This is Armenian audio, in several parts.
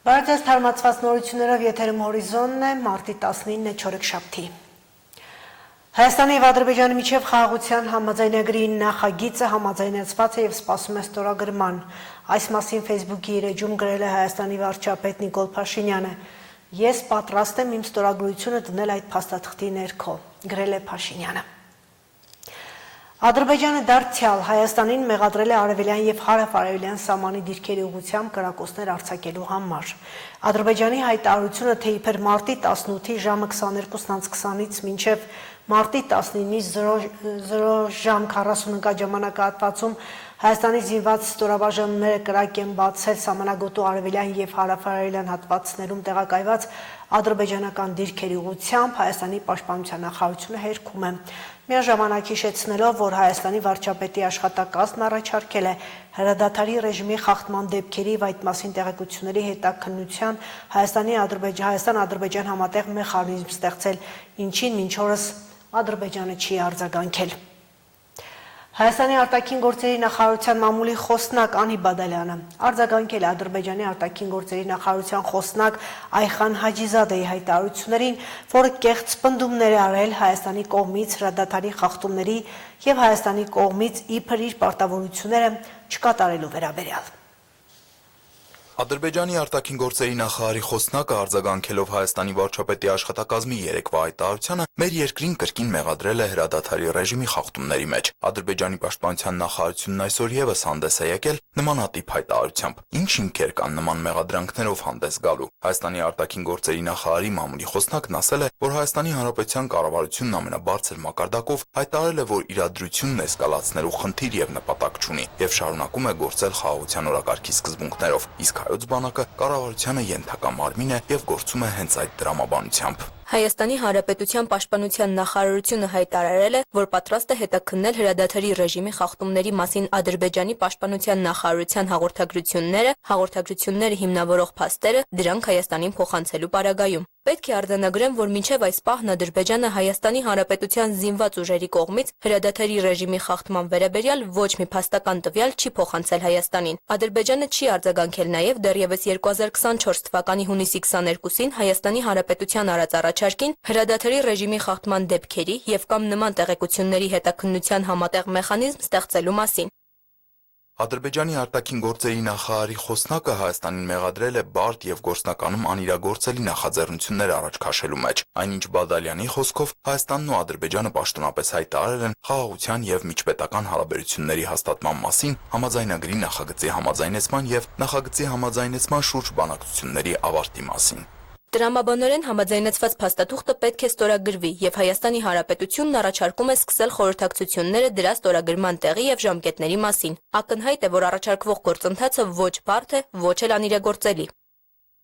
Բարև թարմացված նորություններով եթերում հորիզոնն է, մարտի 19-ն է, չորեքշաբթի։ Հայաստանի և Ադրբեջանի միջև խաղաղության համաձայնագրի նախագիծը համաձայնեցված է և սպասում է ստորագրման։ Այս մասին Facebook-ի իր էջում գրել է Հայաստանի վարչապետ Նիկոլ Փաշինյանը։ Ես պատրաստ եմ իմ ստորագրությունը դնել այդ փաստաթղթի ներքո, գրել է Փաշինյանը։ Ադրբեջանը դարձյալ Հայաստանին մեղադրել է արևելյան և հարավ-արևելյան սահմանի դիրքերի ուղղությամբ կրակոցներ արձակելու համար։ Ադրբեջանի հայտարարությունը, թե իբր մարտի 18-ի ժամը 22:20-ից մինչև մարտի 19-ի 0 ժամ 40 ժամանակահատվածում Հայաստանի զինված ստորաբաժանումները կրակ են բացել սահմանագոտու արևելյան և հարավ-արևելյան հատվածներում տեղակայված ադրբեջանական դիրքերի ուղղությամբ, Հայաստանի պաշտպանության նախարարությունը հերքում է։ Միաժամանակ հիշեցնելով, որ Հայաստանի վարչապետի աշխատակազմն առաջարկել է հրադադարի ռեժիմի խախտման դեպքերի և այդ մասին տեղեկությունների հետաքննության Հայաստան-Ադրբեջան համատեղ մեխանիզմ ստեղծել, ինչին մինչ օրս Ադրբեջանը չի արձագանքել։ Հայաստանի արտաքին գործերի նախարարության մամուլի խոսնակ Անի Բադալյանը արձագանքել է Ադրբեջանի արտաքին գործերի նախարարության խոսնակ Այխան Հաջիզադեի հայտարարություններին, որը կեղծ պնդումներ է արել Հայաստանի կողմից հրադադարի խախտումների և Հայաստանի կողմից իբր իր պարտավորությունները չկատարելու վերաբերյալ։ Ադրբեջանի արտաքին գործերի նախարարի խոսնակը արձագանքելով Հայաստանի վարչապետի աշխատակազմի երեկվա հայտարարությանը մեր երկրին կրկին մեղադրել է հրադադարի ռեժիմի խախտումների մեջ։ Ադրբեջանի պաշտպանության նախարարությունն այսօր ևս հանդես է եկել նմանատիպ հայտարարությամբ։ Ինչ հիմքեր կան նման մեղադրանքներով հանդես գալու։ Հայաստանի արտաքին գործերի նախարարի մամուլի խոսնակն ասել է, որ Հայաստանի Հանրապետության կառավարությունն ամենաբարձր մակարդակով հայտարարել է, որ իրադրությունն էսկալացնելու խնդիր և նպատակ չունի և շարունակում է գործել խաղաղության օրակարգի սկզբունքներով, իսկ հայոց բանակը կառավարությանը ենթակա մարմին է և գործում է հենց այդ տրամաբանությամբ։ Հայաստանի Հանրապետության պաշտպանության նախարարությունը հայտարարել է, որ պատրաստ է հետաքննել հրադադարի ռեժիմի խախտումների մասին Ադրբեջանի պաշտպանության նախարարության հաղորդագրությունները հիմնավորող փաստերը, դրանք Հայաստանին փոխանցելու պարագայում։ Պետք է արձանագրեմ, որ մինչև այս պահն Ադրբեջանը Հայաստանի Հանրապետության զինված ուժերի կողմից հրադադարի ռեժիմի խախտման վերաբերյալ ոչ մի փաստական տվյալ չի փոխանցել Հայաստանին։ Ադրբեջանը չի արձագանքել նաև դեռևս 2024 թվականի հունիսի 22-ին Հայաստանի Հանրապետության արած առաջարկին հրադադարի ռեժիմի խախտման դեպքերի և կամ նման տեղեկությունների հետաքննության համատեղ մեխանիզմ ստեղծելու մասին։ Ադրբեջանի արտաքին գործերի նախարարի խոսնակը Հայաստանին մեղադրել է բարդ և գործնականում անիրագործելի նախաձեռնություններ առաջ քաշելու մեջ։ Այնինչ Բադալյանի խոսքով Հայաստանն ու Ադրբեջանը պաշտոնապես հայտարարել են խաղաղության և միջպետական հարաբերությունների հաստատման մասին համաձայնագրի նախագծի համաձայնեցման և նախագծի համաձայնեցման շուրջ բանակցությունների ավարտի մասին։ Տրամաբանորեն համաձայնեցված փաստաթուղթը պետք է ստորագրվի և Հայաստանի Հանրապետությունն առաջարկում է սկսել խորհրդակցությունները դրա ստորագրման տեղի և ժամկետների մասին։ Ակնհայտ է, որ առաջարկվող գործընթացը ոչ բարդ է, ոչ էլ անիրագործելի։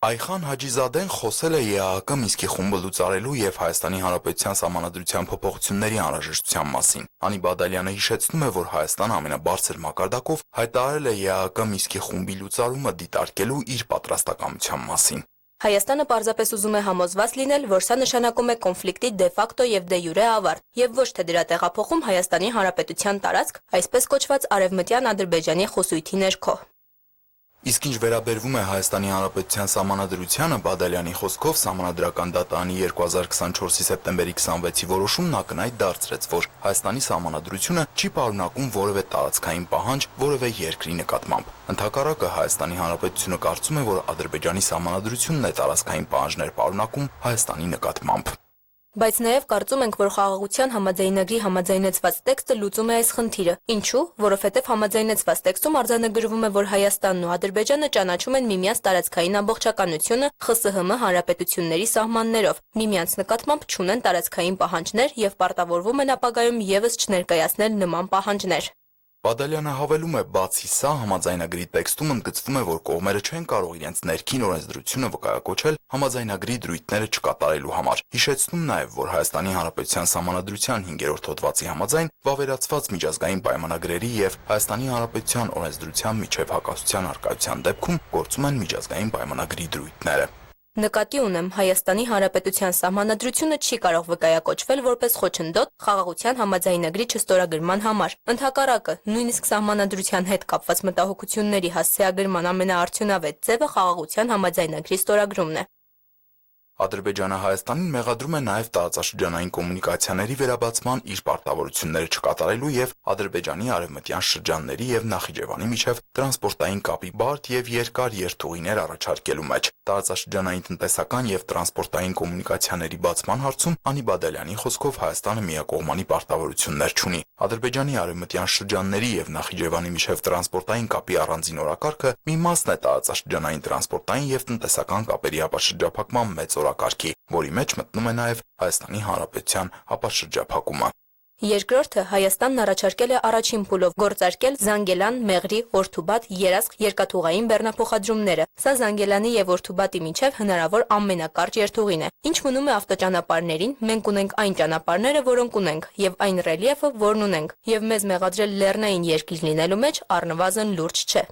Այխան Հաջիզադեն խոսել է ԵԱՀԿ Մինսկի խումբը լուծարելու և Հայաստանի Հանրապետության սահմանադրության փոփոխությունների անհրաժեշտության մասին։ Անի Բադալյանը հիշեցնում է, որ Հայաստանը ամենաբարձր մակարդակով հայտարարել է ԵԱՀԿ Մինսկի խումբի լուծարումը դիտարկելու իր պատրաստակամության մասին։ Հայաստանը պարզապես ուզում է համոզված լինել, որ սա նշանակում է կոնֆլիկտի դե ֆակտո և դե յուրե ավարտ, և ոչ թե դրա տեղափոխում Հայաստանի Հանրապետության տարածք, այսպես կոչված Արևմտյան Ադրբեջանի խոսույթի ներքո։ Իսկ ինչ վերաբերվում է Հայաստանի Հանրապետության սահմանադրությանը, Բադալյանի խոսքով սահմանադրական դատարանի 2024-ի սեպտեմբերի 26-ի որոշումն ակնհայտ դարձրեց, որ Հայաստանի սահմանադրությունը չի պարունակում որևէ տարածքային պահանջ որևէ երկրի նկատմամբ։ Ընդհակառակը Հայաստանի Հանրապետությունը կարծում է, որ Ադրբեջանի սահմանադրությունն է տարածքային պահանջներ պարունակում Հայաստանի նկատմամբ։ Բայց նաև կարծում ենք, որ խաղաղության համաձայնագրի համաձայնեցված տեքստը լուծում է այս խնդիրը։ Ինչու՞, որովհետև համաձայնեցված տեքստում արձանագրվում է, որ Հայաստանն ու Ադրբեջանը ճանաչում են միմյանց տարածքային ամբողջականությունը ԽՍՀՄ հանրապետությունների սահմաններով, միմյանց նկատմամբ չունեն տարածքային պահանջներ և պարտավորվում են ապագայում ևս չներկայացնել նման պահանջներ։ Բադալյանը հավելում է, բացի սա, համաձայնագրի տեքստում ընդգծվում է, որ կողմերը չեն կարող իրենց ներքին օրենսդրությունը վկայակոչել համաձայնագրի դրույթները չկատարելու համար։ Հիշեցնում նաև, որ Հայաստանի Հանրապետության սահմանադրության 5-րդ հոդվածի համաձայն վավերացված միջազգային պայմանագրերի և Հայաստանի Հանրապետության օրենսդրության միջև հակասության առկայության դեպքում գործում են միջազգային պայմանագրի դրույթները։ Նկատի ունեմ, Հայաստանի Հանրապետության սահմանադրությունը չի կարող վկայակոչվել որպես խոչընդոտ խաղաղության համաձայնագրի չստորագրման համար։ Ընդհակառակը, նույնիսկ սահմանադրության հետ կապված մտահոգությունների հասցեագրման ամենաարդյունավետ ձևը խաղաղության համաձայնագրի ստորագրումն է։ Ադրբեջանը Հայաստանին մեղադրում է նաև տարածաշրջանային կոմունիկացիաների վերաբացման իր պարտավորությունները չկատարելու եւ Ադրբեջանի արևմտյան շրջանների եւ Նախիջևանի միջև տրանսպորտային կապի բարդ եւ երկար երթուղիներ առաջարկելու մեջ։ Տարածաշրջանային տնտեսական եւ տրանսպորտային կոմունիկացիաների բացման հարցում Անի Բադալյանի խոսքով Հայաստանը միակողմանի պարտավորություններ չունի։ Ադրբեջանի արևմտյան շրջանների եւ Նախիջևանի միջև տրանսպորտային կապի առանձին օրակարգը մի մասն է տարածաշրջանային տրանսպորտային եւ տնտեսական կապերի ապաշրջափակման մեծ օրակարգի, որի մեջ մտնում է նաև Հայաստանի Հանրապետության ապաշրջափակումը։ Երկրորդը Հայաստանն առաջարկել է առաջին փուլով գործարկել Զանգելան, Մեղրի, Օրթուբատ, Երասկ երկաթուղային բեռնափոխադրումները։ Սա Զանգելանի եւ Օրթուբատի միջև հնարավոր ամենակարճ երթուղին է։ Ինչ մնում է ավտոճանապարհներին, մենք ունենք այն ճանապարհները, որոնք ունենք, եւ այն ռելիեֆը, որն ունենք, եւ մեզ մեղադրել լեռնային երկիր լինելու մեջ առնվազն լուրջ չէ։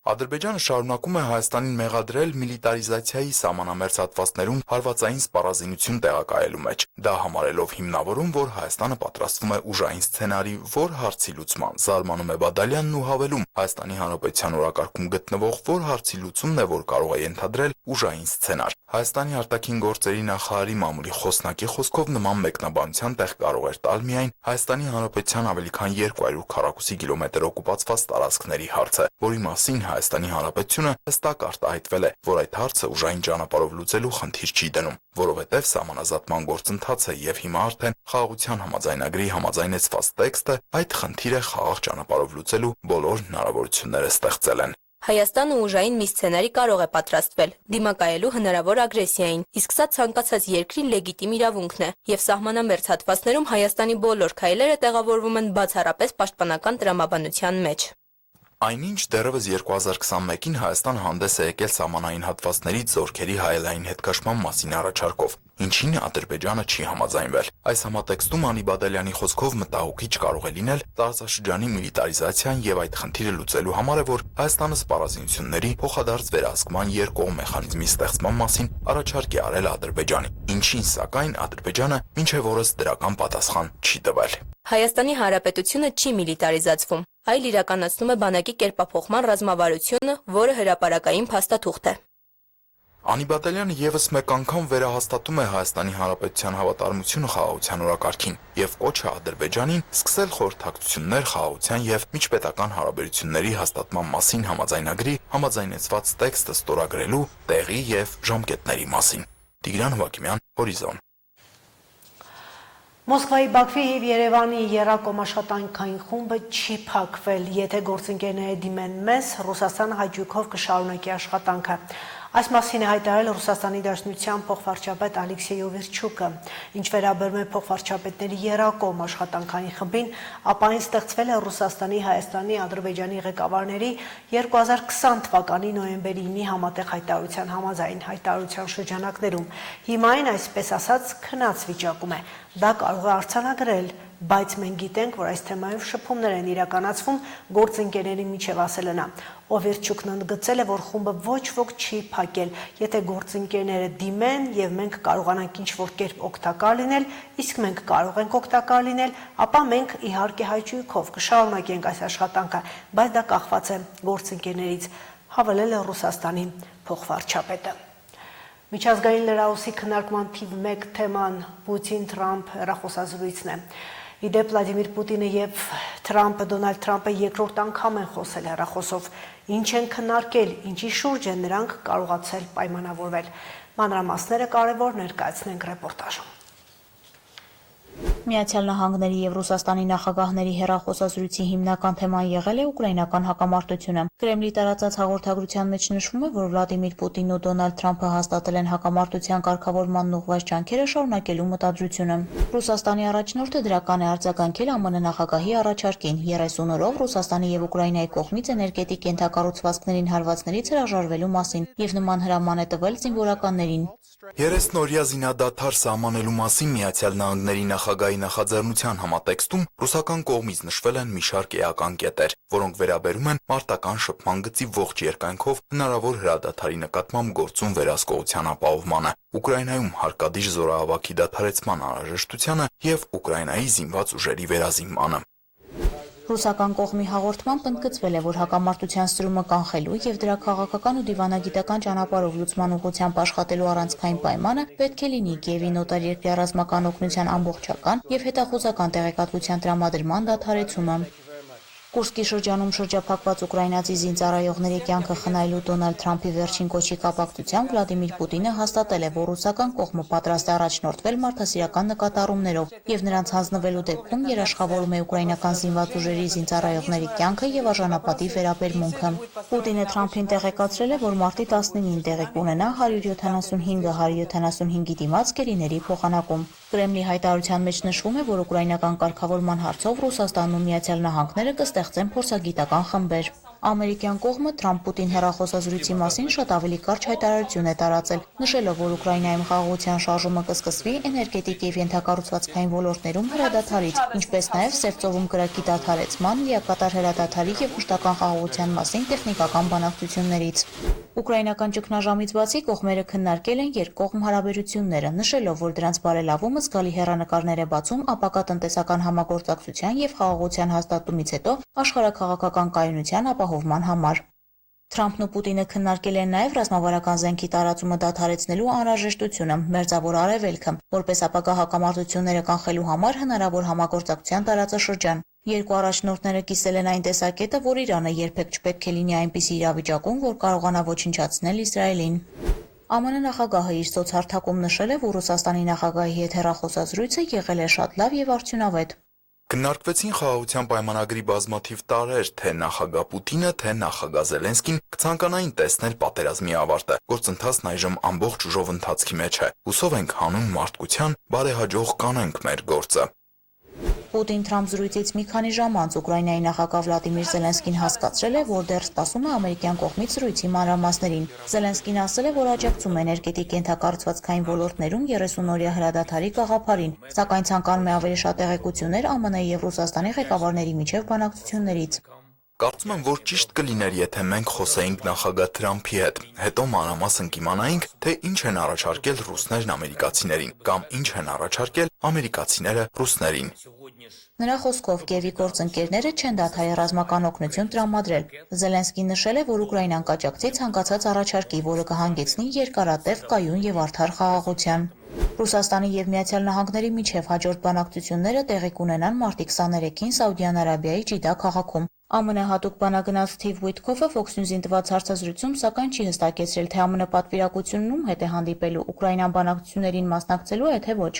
Ադրբեջանը շարունակում է Հայաստանին մեղադրել միլիտարիզացիայի սահմանամերձ հատվածներում հարվածային սպառազինություն տեղակայելու մեջ, դա համարելով հիմնավորում, որ Հայաստանը պատրաստվում է ուժային սցենարի, որ հարցի լուծման զարմանում է Բադալյանն ու հավելում Հայաստանի Հանրապետության օրակարգում գտնվող որ հարցի լուծումն է, որ կարող է ենթադրել ուժային սցենար։ Հայաստանի արտաքին գործերի նախարարի մամուլի խոսնակի խոսքով նման մեկնաբանության տեղ կարող էր տալ միայն Հայաստանի Հանրապետության ավելի քան 200 քառակուսի կիլոմետր օկուպացված տարածքների հարցը, որի մասին Հայաստանի Հանրապետությունը հստակ արտահայտվել է, որ այդ հարցը ուժային ճանապարհով լուծելու խնդիր չի դնում, որովհետև սահմանազատման գործընթացը եւ հիմա արդեն խաղաղության համաձայնագրի համաձայնեցված տեքստը այդ խնդիրը խաղաղ ճանապարհով լուծելու բոլոր հնարավորությունները ստեղծել են։ Հայաստանը ուժային մի սցենարի կարող է պատրաստվել, դիմակայելու հնարավոր ագրեսիային, իսկ սա ցանկացած երկրի լեգիտիմ իրավունքն է, եւ սահմանամերձ հատվածներում Հայաստանի բոլոր քայլերը տեղավորվում են բացառապես պաշտպանական տրամաբանության մեջ։ Այնինչ դեռևս 2021-ին Հայաստանը հանդես է եկել սահմանային հատվածներից զորքերի հայելային հետքաշման մասին առաջարկով, ինչին Ադրբեջանը չի համաձայնվել։ Այս համատեքստում Անի Բադալյանի խոսքով մտահոգիչ կարող է լինել տարածաշրջանի միլիտարիզացիան եւ այդ խնդիրը լուծելու համար է, որ Հայաստանը սպառազինությունների փոխադարձ վերահսկման երկկողմ մեխանիզմի ստեղծման մասին առաջարկ է արել Ադրբեջանի, ինչին սակայն Ադրբեջանը մինչև օրս դրական պատասխան չի տվել։ Հայաստանի Հանրապետությունը չի միլիտարիզացվում, այլ իրականացնում է բանակի կերպափոխման ռազմավարությունը, որը հրապարակային փաստաթուղթ է։ Անի Բադալյանը եւս մեկ անգամ վերահաստատում է Հայաստանի Հանրապետության հավատարմությունը խաղաղության օրակարգին եւ կոչ է Ադրբեջանին սկսել խորհրդակցություններ խաղաղության եւ միջպետական հարաբերությունների հաստատման մասին համաձայնագրի համաձայնեցված տեքստը ստորագրելու տեղի եւ ժամկետների մասին։ Տիգրան Հովակիմյան, Հորիզոն։ Մոսկվայի, Բաքվի եւ Երևանի երակոմ աշխատանքային խումբը չի փակվել, եթե գործընկերները դիմեն մեզ, Ռուսաստանը հաճույքով կշարունակի աշխատանքը։ Այս մասին է հայտարարել Ռուսաստանի Դաշնության փոխվարչապետ Ալեքսեյ Օվերչուկը։ Ինչ վերաբերում է փոխվարչապետների երակոմ աշխատանքային խմբին, ապա այն ստեղծվել է Ռուսաստանի, Հայաստանի, Ադրբեջանի ղեկավարների 2020 թվականի նոյեմբերի 9-ի համատեղ հայտարարության համաձայն հայտարարության շրջանակներում։ Հիմա այն, այսպես ասած, քնած վիճակում է։ Դա կարող է արձանագրել, բայց մենք գիտենք, որ այս թեմայով շփումներ են իրականացվում գործընկերների միջև, ասել է նա։ Օվերչուկն ընդգծել է, որ խումբը ոչ ոք չի փակել, եթե գործընկերները դիմեն եւ մենք կարողանանք ինչ-որ կերպ օգտակար լինել, իսկ մենք կարող ենք օգտակար լինել, ապա մենք իհարկե հաճույքով կշարունակենք այս աշխատանքը, բայց դա կախված է գործընկերներից, հավելել է Ռուսաստանի փոխվարչապետը։ Միջազգային լրահոսի քննարկման թիվ 1 թեման Պուտին-Թրամփ հեռախոսազրույցն է։ Իդեպ Վլադիմիր Պուտինը եւ Դոնալդ Թրամփը երկրորդ անգամ են խոսել հեռախոսով։ Ինչ են քննարկել, ինչի շուրջ են նրանք կարողացել պայմանավորվել։ Մանրամասները կարևոր ներկայացնենք ռեպորտաժում։ Միացյալ Նահանգների եւ Ռուսաստանի նախագահների հեռախոսազրույցի հիմնական թեման եղել է ուկրաինական հակամարտությունը։ Կրեմլի տարածած հաղորդագրության մեջ նշվում է, որ Վլադիմիր Պուտինն ու Դոնալդ Թրամփը հաստատել են հակամարտության կարգավորմանն ուղղված ջանքերը շարունակելու մտադրությունը։ Ռուսաստանի առաջնորդը դրական է արձագանքել ԱՄՆ նախագահի առաջարկին 30 օրով Ռուսաստանի եւ Ուկրաինայի կողմից էներգետիկ ենթակառուցվածքներին հարվածներից հրաժարվելու մասին եւ նման հրաման է տվել զինվորականներին։ 30-օրյա զինադադար սահմանելու մասին Միացյալ Նահանգների նախագահի Ուկրաինայի նախաձեռնության համատեքստում ռուսական կողմից նշվել են մի շարք էական կետեր, որոնք վերաբերում են մարտական շփման գծի ողջ երկայնքով հնարավոր հրադադարի նկատմամբ գործուն վերահսկողության ապահովմանը, Ուկրաինայում հարկադիր զորահավաքի դադարեցման անհրաժեշտությանը եւ Ուկրաինայի զինված ուժերի վերազինմանը։ Ռուսական կողմի հաղորդմամբ ընդգծվել է, որ հակամարտության սրումը կանխելու եւ դրա քաղաքական ու դիվանագիտական ճանապարհով լուծման ուղղությամբ աշխատելու առանցքային պայմանը պետք է լինի Կիևի նոտարերկրյա ռազմական օգնության ամբողջական եւ հետախուզական տեղեկատվության տրամադրման դադարեցումը։ Կուրսկի շրջանում շրջափակված ուկրաինացի զինծառայողների կյանքը խնայելու Դոնալդ Թրամփի վերջին կոչի կապակցությամբ Վլադիմիր Պուտինը հաստատել է, որ ռուսական կողմը պատրաստ է առաջնորդվել մարդասիրական նկատառումներով եւ նրանց հանձնվելու դեպքում երաշխավորում է ուկրաինական զինված ուժերի զինծառայողների կյանքը եւ արժանապատիվ վերաբերմունքը։ Պուտինը Թրամփին տեղեկացրել է, որ մարտի 19-ին տեղի կունենա 175-175-ի դիմաց գերիների փոխանակում։ Կրեմլի հայտարարության մեջ նշվում է, որ ուկրաինական կարգավորման հարցով Ռուսաստանն ու Միացյալ Նահանգները կստեղծեն փորձագիտական խմբեր։ Ամերիկյան կողմը Թրամփ-Պուտին հեռախոսազրույցի մասին շատ ավելի կարճ հայտարարություն է տարածել, նշելով, որ Ուկրաինայում խաղաղության շարժումը կսկսվի էներգետիկ եւ ենթակառուցվածքային ոլորտներում հրադադարից, ինչպես նաեւ Սև ծովում կրակի դադարեցման, լիակատար հրադադարի եւ մշտական խաղաղության մասին տեխնիկական բանակցություններից։ Ուկրաինական ճգնաժամից բացի կողմերը քննարկել են երկկողմ հարաբերությունները, նշելով, որ դրանց բարելավումը զգալի հեռանկարներ է բացում ապակա տնտեսական համագործակցության եւ խաղաղության հաստատումից հետո աշխարհաքաղաքական կայունության ապահովման համար։ Թրամփն ու Պուտինը քննարկել են նաև ռազմավարական զենքի տարածումը դադարեցնելու անհրաժեշտությունը, Մերձավոր Արևելքը, որպես ապագա հակամարտությունները կանխելու համար հնարավոր համագործակցության տարածաշրջան։ Երկու առաջնորդները կիսել են այն տեսակետը, որ Իրանը երբեք չպետք է լինի այնպիսի իրավիճակում, որ կարողանա ոչնչացնել Իսրայելին։ ԱՄՆ նախագահը իր սոցհարթակում նշել է, որ Ռուսաստանի նախագահի հետ հեռախոսազրույցը եղել է շատ լավ եւ արդյունավետ։ Քննարկվեցին խաղաղության պայմանագրի բազմաթիվ տարրեր, թե նախագահ Պուտինը, թե նախագահ Զելենսկին կցանկանային տեսնել պատերազմի ավարտը։ Գործընթացն այժմ ամբողջ ուժով ընթացքի մեջ է։ Հուսով ենք հանուն մարդկության բարեհաջող կանենք մեր գործը։ Պուտին-Թրամփ զրույցից մի քանի ժամ անց Ուկրաինայի նախագահ Վլադիմիր Զելենսկին հասկացրել է, որ դեռ սպասում է ամերիկյան կողմից զրույցի մանրամասներին։ Զելենսկին ասել է, որ աջակցում է էներգետիկ ենթակառուցվածքային ոլորտներում 30-օրյա հրադադարի գաղափարին, սակայն ցանկանում է ավելի շատ տեղեկություններ ԱՄՆ-ի եւ Ռուսաստանի ղեկավարների միջև բանակցություններից։ Կարծում եմ, որ ճիշտ կլիներ, եթե մենք խոսեինք նախագահ Թրամփի հետ, հետո մանրամասն կիմանայինք, թե ինչ են առաջարկել ռուսներն ամերիկացիներին, կամ ինչ են առաջարկել ամերիկացիները ռուսներին։ Նրա խոսքով Կիևի գործընկերները չեն դադարի ռազմական օգնություն տրամադրել։ Զելենսկին նշել է, որ Ուկրաինան կաջակցի ցանկացած առաջարկի, որը կհանգեցնի երկարատև, կայուն եւ արդար խաղաղության։ Ռուսաստանի եւ Միացյալ Նահանգների միջև հաջորդ բանակցությունները տեղի կունենան մարտի 23-ին Սաուդյան Արաբիայի Ջիդա քաղաքում։ ԱՄՆ հատուկ բանագնաց Սթիվ Ուիտքոֆը Fox News-ին տված հարցազրույցում սակայն չի հստակեցրել, թե ԱՄՆ պատվիրակությունում հետ է հանդիպելու, Ուկրաինան բանակցություններին մասնակցելու է, թե ոչ։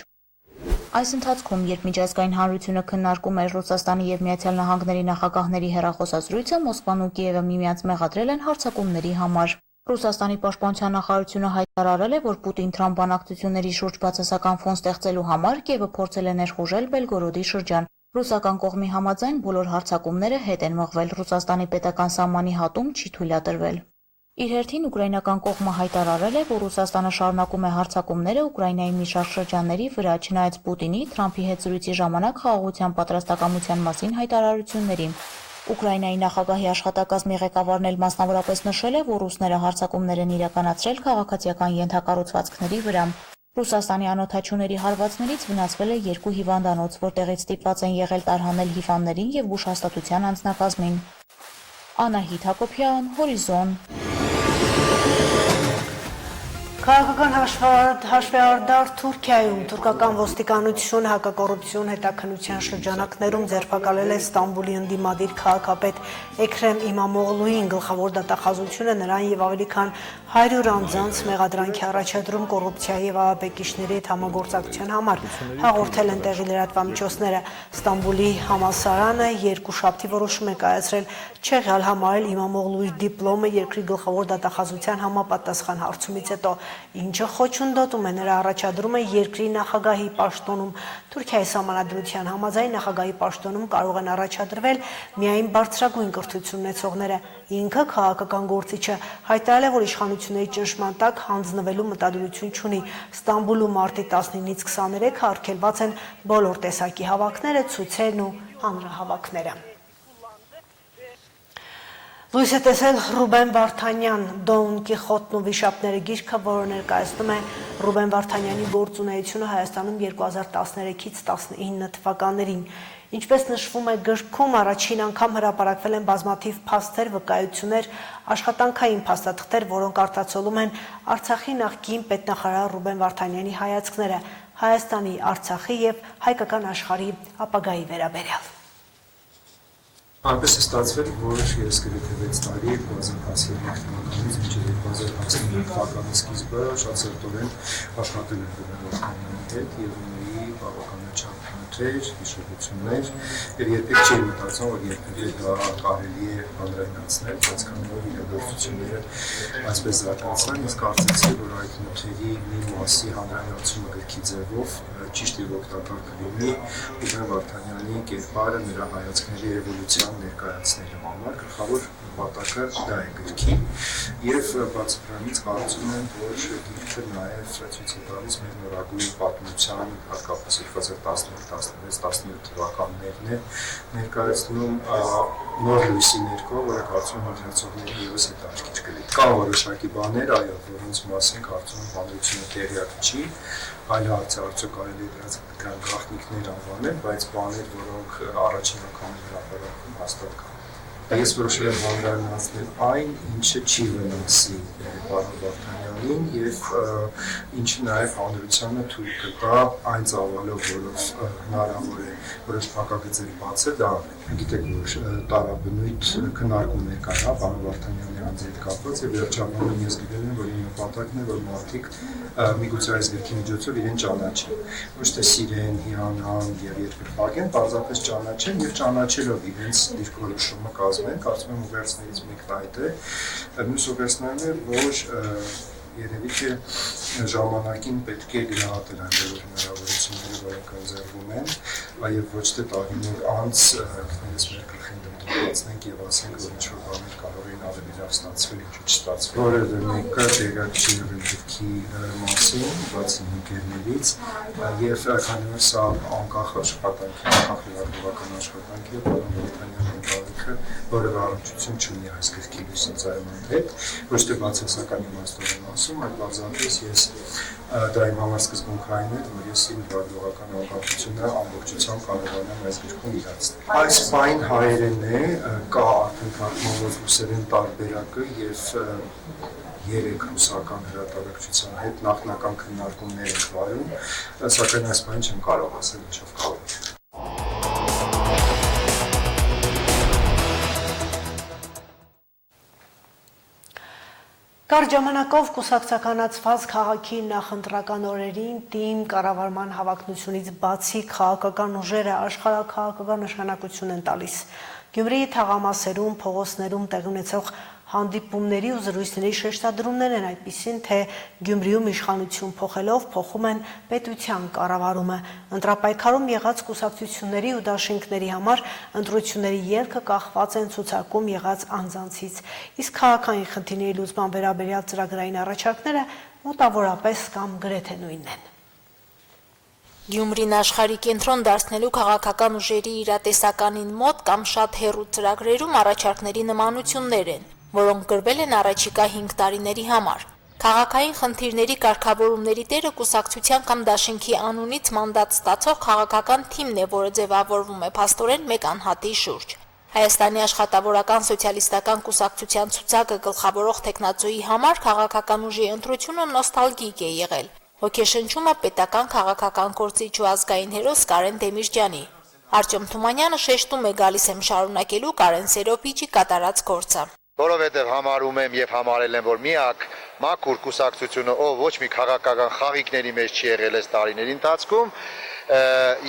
Այս ընթացքում, երբ միջազգային հանրությունը քննարկում էր Ռուսաստանի եւ Միացյալ Նահանգների նախագահների հեռախոսազրույցը, Մոսկվան ու Կիևը միմյանց մեղադրել են հարձակումների համար։ Ռուսաստանի պաշտպանության նախարարությունը հայտարարել է, որ Պուտին-Թրամփ բանակցությունների շուրջ բացասական ֆոն ստեղծելու համար Կիևը փորձել է ներխուժել Բելգորոդի շրջան։ Ռուսական կողմի համաձայն բոլոր հարձակումները հետ են մղվել, Ռուսաստանի պետական սահմանի հատում չի թույլատրվել։ Իր հերթին ուկրաինական կողմը հայտարարել է, որ Ռուսաստանը շարունակում է հարձակումները Ուկրաինայի մի շարք շրջանների վրա, չնայած Պուտինի Թրամփի հետ զրույցի ժամանակ խաղաղության պատրաստակամության մասին հայտարարություններին։ Ուկրաինայի նախագահի աշխատակազմի ղեկավարն էլ մասնավորապես նշել է, որ ռուսները հարձակումներ են իրականացրել քաղաքացիական ենթակառուցվածքների վրա։ Ռուսաստանի անօդաչուների հարվածներից վնասվել է 2 հիվանդանոց, որտեղից ստիպված են եղել տարհանել հիվանդներին եւ բուժհաստատության անձնակազմին։ Անահիտ Հակոբյան, Հորիզոն։ Քաղաքական հաշվեհարդար Թուրքիայում թուրքական ոստիկանություն հակակոռուպցիոն հետաքննության շրջանակներում ձերբակալել է Ստամբուլի ընդդիմադիր քաղաքապետ Էքրեմ Իմամօղլուին, գլխավոր դատախազությունը նրան եւ ավելի քան 100 անձանց մեղադրանքի առաջադրում կոռուպցիայի եւ ահաբեկիչների հետ համագործակցության համար, հաղորդել են տեղի լրատվամիջոցները։ Ստամբուլի համալսարանը երկուշաբթի որոշում է կայացրել չեղյալ համարել Իմամօղլուի դիպլոմը երկրի գլխավոր դատախազության համապատասխան հարցումից հետո։ ինչը խոչընդոտում է նրա առաջադրումը երկրի նախագահի պաշտոնում։ Թուրքիայի սահմանադրության համաձայն նախագահի պաշտոնում կարող են առաջադրվել միայն բարձրագույն կրթություն ունեցողները։ Ինքը քաղաքական գործիչը հայտարարել է, որ իշխանությունների ճնշման տակ հանձնվելու մտադրություն չունի։ Ստամբուլում մարտի 19-ից 23 արգելված են բոլոր տեսակի հավաքները, ցույցերն ու հանրահավաքները։ Լույս է տեսել Ռուբեն Վարդանյան «Դոն Կիխոտն ու վիշապները» գիրքը, որը ներկայացնում է Ռուբեն Վարդանյանի գործունեությունը Հայաստանում 2013-ից 19 թվականներին։ Ինչպես նշվում է գրքում, առաջին անգամ հրապարակվել են բազմաթիվ փաստեր, վկայություններ, աշխատանքային փաստաթղթեր, որոնք արտացոլում են Արցախի նախկին պետնախարար Ռուբեն Վարդանյանի հայացքները Հայաստանի, Արցախի եւ հայկական աշխարհի ապագայի վերաբերյալ։ Այնպես է ստացվել, որ ես գրեթե 6 տարի 2015 թվականից մինչև 2019 թվականի սկիզբը շատ սերտորեն աշխատել եմ Ռուբեն Վարդանյանի հետ եւ ունեի բավականաչափ խնդիրներ, հիշողություններ եւ երբեք չէի մտածում, որ երբևէ դա կարելի է հանրայնացնել, բայց քանի որ իրադարձությունները այսպես զարգացան, ես կարծեցի, որ այդ նյութերի մի մասի հանրայնացումը գրքի ձևով ճիշտ եւ օգտակար կլինի Ռուբեն Վարդանյանի կերպարը, նրա հայացքների էվոլյուցիան ներկայացնելու համար գլխավոր նպատակը դա է գրքի եւ բացի դրանից կարծում եմ, որ գիրքը նաեւ ցույց է տալիս մեր նորագույն պատմության հատկապես 2015-16-17 թվականներն է ներկայացնում նոր լույսի ներքո, որը կարծում եմ հանդիսացողների ևս հետաքրքիր կլինի։ Կան որոշակի բաներ, այո, որոնց մասին կարծում եմ հանրությունը տեղյակ չի, այլ հարց է արդյոք կարելի է դրանց գաղտնիքներ անվանել, բայց բաներ, որոնք առաջին անգամ հրապարակվում հաստատ կան։ Ես որոշել եմ հանրայնացնել այն, ինչը չի վնասի պարոն Վարդանյանին եւ ինչը նաեւ հանրությանը թույլ կտա այն ծավալով, որով հնարավոր է որոշ փակագծեր բացել, դա գիտեք, որ տարաբնույթ քննարկումներ կան, պարոն Վարդանյանի անձի հետ կապված եւ վերջաբանում ես գիտել եմ, որ իմ նպատակն է, որ մարդիկ միգուցե այս գրքի միջոցով իրեն ճանաչեն, ոչ թե սիրեն, հիանան եւ երկրպագեն, պարզապես ճանաչեն եւ ճանաչելով իրենց դիրքորոշումը կազմեն, կարծում եմ ուղերձներից մեկն այդ է, մյուս ուղերձներն է, որ երևի թե ժամանակին պետք է գնահատել այն բոլոր հնարավորությունները, որոնք ընձեռվում են, այլ ոչ թե տարիներ անց քննես մեր գլխին դրդապացնենք եւ ասենք, որ ինչ-որ բաներ կարող են ավելի լավ ստացվել, ինչ չստացվել։ Որևէ մեկը տեղյակ չի եղել գրքի մասին, բացի ընկերներից, եւ քանի որ սա անկախ աշխատանք է, անկախ լրագրողական աշխատանք է, պարոն Վարդանյանի ընտանիքը որևէ առնչություն չունի այս գրքի լույսի ծայրման հետ, ոչ թե բացասական իմաստով եմ ասում, այլ բացառապես ես դա իմ համար սկզբունքային է, որ ես իմ լրագրողական անկախությունը ամբողջությամբ կարողանամ այս գրքում իրացնել։ Այս բան հայերեն է, կա արդեն թարգմանված ռուսերեն տարբերակը եւ 3 ռուսական հրատարակչության հետ նախնական քննարկումներ են վարում, սակայն այս բանը չեմ կարող ասել ինչով կարող է։ Կարճ ժամանակով կուսակցականացված քաղաքի նախընտրական օրերին թիմ կառավարման հավակնությունից բացի քաղաքական ուժերը աշխարհաքաղաքական նշանակություն են տալիս։ Գյումրիի թաղամասերում, փողոցներում տեղի ունեցող հանդիպումների ու զրույցների շեշտադրումներ են այդպիսին, թե Գյումրիում իշխանություն փոխելով փոխում են պետության կառավարումը։ Ընտրապայքարում եղած կուսակցությունների ու դաշինքների համար ընտրությունների ելքը կախված են ցուցակում եղած անձանցից, իսկ քաղաքային խնդիրների լուծման վերաբերյալ ծրագրային առաջարկները մոտավորապես կամ գրեթե նույնն են։ Գյումրին աշխարհի կենտրոն դարձնելու քաղաքական ուժերի իրատեսականին մոտ կամ շատ հեռու ծրագրերում առաջարկների նմանություններ են, որոնք գրվել են առաջիկա 5 տարիների համար։ Քաղաքային խնդիրների կարգավորումների տերը կուսակցության կամ դաշինքի անունից մանդատ ստացող քաղաքական թիմն է, որը ձևավորվում է փաստորեն մեկ անհատի շուրջ։ Հայաստանի աշխատավորական սոցիալիստական կուսակցության ցուցակը գլխավորող տեխնացուի համար քաղաքական ուժի ընտրությունը նոստալգիկ է եղել։ Ոգեշնչումը պետական քաղաքական գործիչ ու ազգային հերոս Կարեն Դեմիրճյանի։ Արտյոմ Թումանյանը շեշտում է գալիս եմ շարունակելու Կարեն Սերոպիչի կատարած գործը։ Որովհետև համարում եմ եւ համարել եմ, որ միակ մաքուր կուսակցությունը, ով ոչ մի քաղաքական խաղիկների մեջ չի եղել այս տարիների ընթացքում,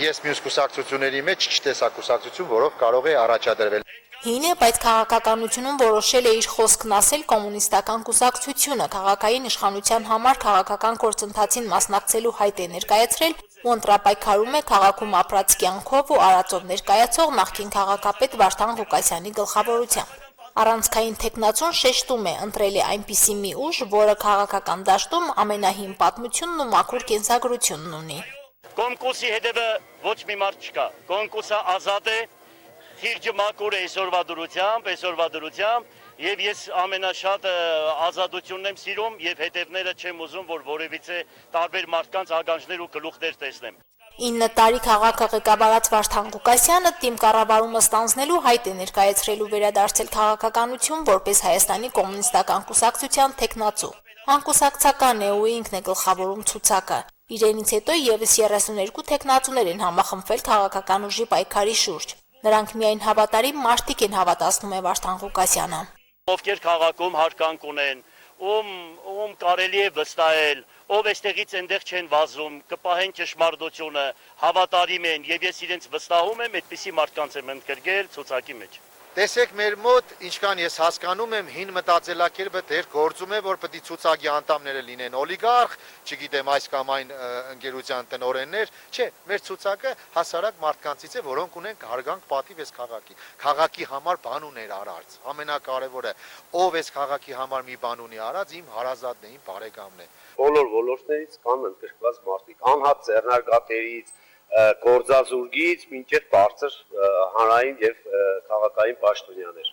ես մյուս կուսակցությունների մեջ չտեսա կուսակցություն, որով կարող է առաջադրվել։ Հին է, բայց քաղաքականությունում որոշել է իր խոսքն ասել կոմունիստական կուսակցությունը, քաղաքային իշխանության համար քաղաքական գործընթացին մասնակցելու հայտ է ներկայացրել ու ընտրապայքարում է քաղաքում ապրած կյանքով ու արածով ներկայացող նախկին քաղաքապետ Վարդան Ղուկասյանի գլխավորությամբ։ Առանցքային թեկնածուն շեշտում է, ընտրել է այնպիսի մի ուժ, որը քաղաքական դաշտում ամենահին պատմությունն ու մաքուր կենսագրությունն ունի։ Կոնկուրսի հետևը ոչ մի մարդ չկա, կոնկուրսը ազատ է, խիղճը մաքուր է այսօրվա դրությամբ, եւ ես ամենաշատ ազատությունն եմ սիրում եւ հետևները չեմ ուզում, որ որևիցե տարբեր մարդկանց ականջներ ու գլուխներ տեսնեմ։ 9 տարի քաղաքը ղեկավարած Վարդան Ղուկասյանը թիմ կառավարումը ստանձնելու հայտ է ներկայացրել ու վերադարձել քաղաքականություն որպես Հայաստանի կոմունիստական կուսակցության թեկնածու։ Անկուսակցական է ու ինքն է գլխավորում ցուցակը։ Իրենից հետո եւս 32 թեկնածուներ են համախմբվել քաղաքական ուժի պայքարի շուրջ։ Նրանք միայն հավատարիմ մարդիկ են, հավատացնում է Վարդան Ղուկասյանը։ Ովքեր քաղաքում հարկանք ունեն, ում կարելի է վստահել, ով այստեղից այնտեղ չեն վազում, կպահեն ճշմարտությունը, հավատարիմ են եւ ես իրենց վստահում եմ, այդպիսի մարդկանց եմ ընդգրկել ցուցակի մեջ։ Տեսեք մեր մոտ, ինչքան ես հասկանում եմ, հին մտածելակերպը դեռ գործում է, որ պետք է ցուցակի անդամները լինեն օլիգարխ, չգիտեմ այս կամ այն ընկերության տնօրեններ, չէ, մեր ցուցակը հասարակ մարդկանցից է, որոնք ունեն հարգանք պատիվ այս քաղաքի։ Քաղաքի համար բան ուներ արած, ամենակարևորը, ով այս քաղաքի համար մի բան ունի արած, իմ հարազատն է, իմ բարեկամն է։ Բոլոր ոլորտներից կան ընդգրկված մարդիկ, անհատ ձեռնարկատերից, գործազուրկից մինչև բարձր հանրային եւ քաղաքային պաշտոնյաներ։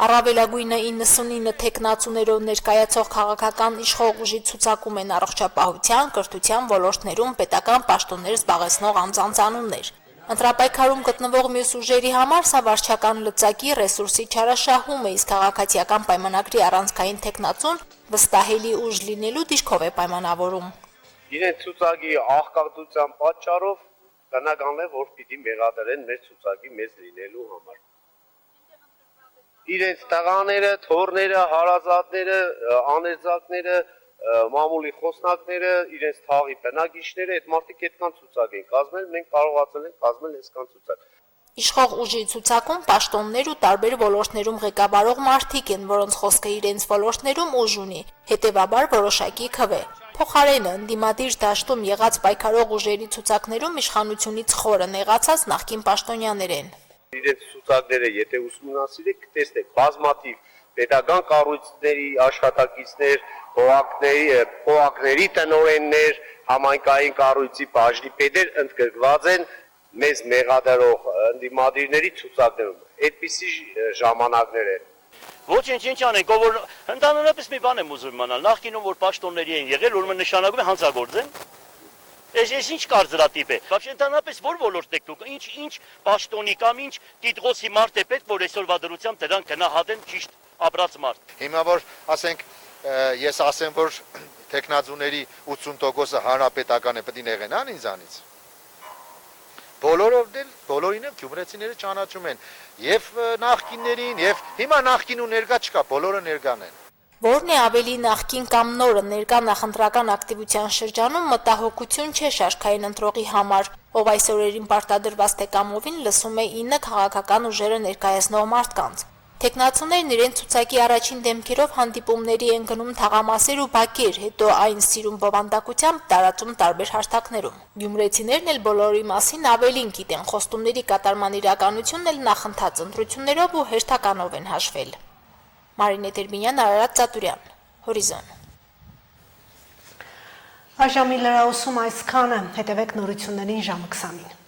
Առավելագույնը 99 թեկնածուներով ներկայացող քաղաքական իշխող ուժի ցուցակում են առողջապահության, կրթության ոլորտներում պետական պաշտոններ զբաղեցնող անձանց անուններ։ Ընտրապայքարում գտնվող մյուս ուժերի համար սա վարչական լծակի ռեսուրսի չարաշահում է, իսկ քաղաքացիական պայմանագրի առանցքային թեկնածուն վստահելի ուժ լինելու դիրքով է պայմանավորում։ Իրենց ցուցակի աղքատության պատճառով բնական է, որ պիտի մեղադրեն մեր ցուցակի մեծ լինելու համար։ Իրենց տղաները, թոռները, հարազատները, աներձակները, մամուլի խոսնակները, իրենց թաղի բնակիչները, այդ մարդիկ այդքան ցուցակ են կազմել, մենք կարողացել ենք կազմել այսքան ցուցակ։ Իշխող ուժի ցուցակում պաշտոններ ու տարբեր ոլորտներում ղեկավարող մարդիկ են, որոնց խոսքը իրենց ոլորտներում ուժ ունի, հետևաբար որոշակի քվե։ Փոխարենը ընդդիմադիր դաշտում եղած պայքարող ուժերի ցուցակներում իշխանությունից խորը նեղացած նախկին պաշտոնյաներ են։ Իրենց ցուցակները եթե ուսումնասիրեք, կտեսնեք բազմաթիվ պետական կառույցների աշխատակիցներ, փողակների տնօրեններ, համայնքային կառույցի բաժնի պետեր ընդգրկված են մեզ մեղադրող ընդդիմադիրների ցուցակներում։ Այդպիսի ժամանակներ են։ Ոչինչ ինչ անենք, ով որ ընդհանրապես մի բան եմ ուզում իմանալ, նախկինում որ պաշտոնների են եղել, ուրեմն նշանակում է հանցագործ են։ Ես ինչ կարծրատիպ է։ Вообще ընդհանրապես որ ոլորտ եք դուք, ինչ պաշտոնի կամ ինչ տիտղոսի մարդ է պետք, որ այսօրվա դրությամբ դրան գնահատեն ճիշտ ապրած մարդ։ Հիմա որ ասենք ես ասեմ, որ տեխնազուների 80%-ը հանրապետական է, պետք է նեղենան ինձանից։ Բոլորին էլ գյումրեցիները ճանաչում են, եւ նախկիններին, եւ հիմա նախկին ու ներկա չկա, բոլորը ներկան են։ Որն է ավելի նախկին կամ նորը ներկա նախընտրական ակտիվության շրջանում մտահոգություն չէ շարքային ընտրողի համար, ով այս օրերին պարտադրված թե կամովին լսում է 9 քաղաքական ուժերը ներկայացնող մարդկանց։ Տեխնացուներն իրենց ցուցակի առաջին դեմքերով հանդիպումների են գնում թաղամասեր ու բակեր, հետո այն սիրուն բովանդակությամբ տարածում տարբեր հարթակներում։ Գյումրեցիներն էլ բոլորի մասին ավելին գիտեն, խոստումների կատարման իրականությունն էլ նախընթաց ընտրություններով ու հերթականով են հաշվել։ Մարինե Տերմինյան, Արարատ Ծատուրյան, Հորիզոն։ Այժմի լրահոսում այսքանը, հետևեք նորություններին ժամը 20-ին։